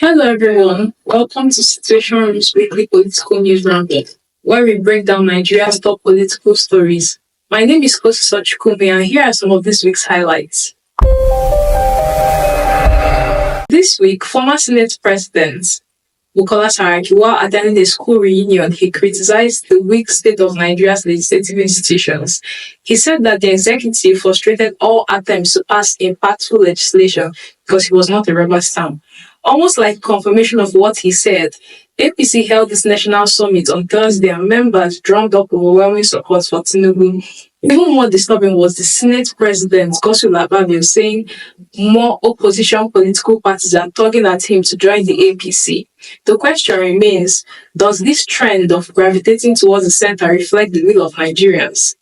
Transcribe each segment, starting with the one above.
Hello everyone, welcome to Situation Room's weekly political news roundup, where we break down Nigeria's top political stories. My name is Kosi Sochukumi, and here are some of this week's highlights. This week, former Senate President Bukola Saraki, while attending a school reunion, he criticized the weak state of Nigeria's legislative institutions. He said that the executive frustrated all attempts to pass impactful legislation because he was not a rubber stamp. Almost like confirmation of what he said, APC held this national summit on Thursday and members drummed up overwhelming support for Tinubu. Even more disturbing was the Senate President, Godswill Akpabio, saying more opposition political parties are tugging at him to join the APC. The question remains, does this trend of gravitating towards the center reflect the will of Nigerians?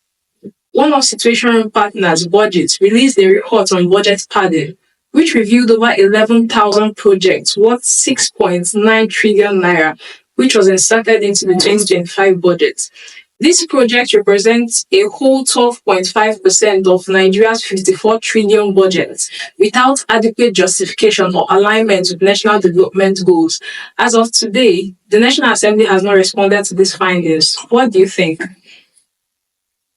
One of Situation Room partners, Budget, released a report on budget padding, which reviewed over 11,000 projects worth 6.9 trillion naira, which was inserted into the 2025 budget. This project represents a whole 12.5% of Nigeria's 54 trillion budget, without adequate justification or alignment with national development goals. As of today, the National Assembly has not responded to these findings. What do you think?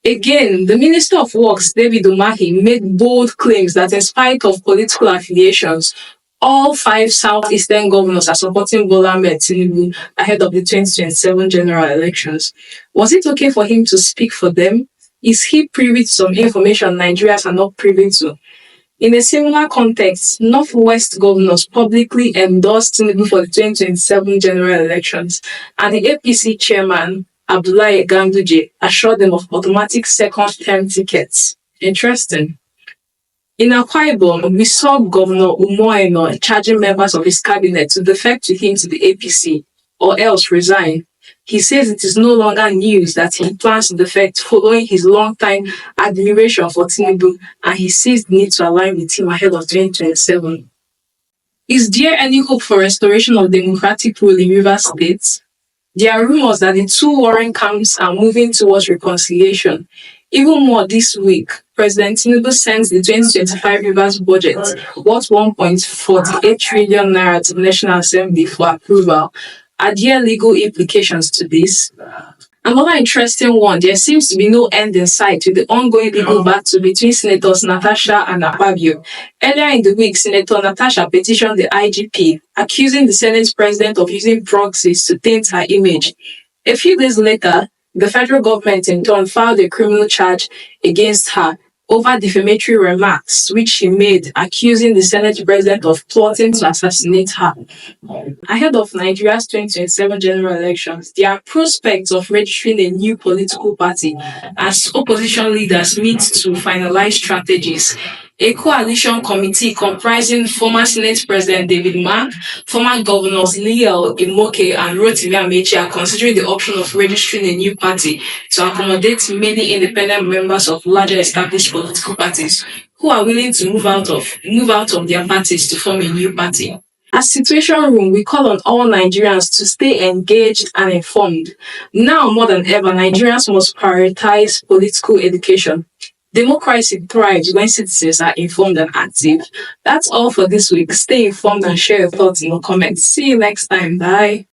Again, the Minister of Works, David Umahi, made bold claims that in spite of political affiliations, all 5 southeastern governors are supporting Bola Ahmed Tinubu ahead of the 2027 general elections. Was it okay for him to speak for them? Is he privy to some information Nigerians are not privy to? In a similar context, Northwest governors publicly endorsed Tinubu for the 2027 general elections, and the APC chairman, Abdullahi Ganduje, assured them of automatic second-term tickets. Interesting. In Akwa Ibom, we saw Governor Umoeno charging members of his cabinet to defect with him to the APC, or else resign. He says it is no longer news that he plans to defect following his long-time admiration for Tinubu, and he sees the need to align with him ahead of 2027. Is there any hope for restoration of democratic rule in Rivers State? There are rumors that the two warring camps are moving towards reconciliation. Even more this week, President Tinubu sends the 2025 Rivers budget worth 1.48 trillion naira to the National Assembly for approval. Are there legal implications to this? Another interesting one, there seems to be no end in sight with the ongoing legal battle between Senators Natasha and Akpabio. Earlier in the week, Senator Natasha petitioned the IGP, accusing the Senate President of using proxies to taint her image. A few days later, the federal government in turn filed a criminal charge against her over defamatory remarks which she made, accusing the Senate President of plotting to assassinate her. Ahead of Nigeria's 2027 general elections, there are prospects of registering a new political party as opposition leaders meet to finalize strategies. A coalition committee comprising former Senate President David Mark, former governors Liel Imoke and Rotimi Amechi are considering the option of registering a new party to accommodate many independent members of larger established political parties who are willing to move out of their parties to form a new party. As Situation Room, we call on all Nigerians to stay engaged and informed. Now more than ever, Nigerians must prioritize political education. Democracy thrives when citizens are informed and active. That's all for this week. Stay informed and share your thoughts in the comments. See you next time. Bye.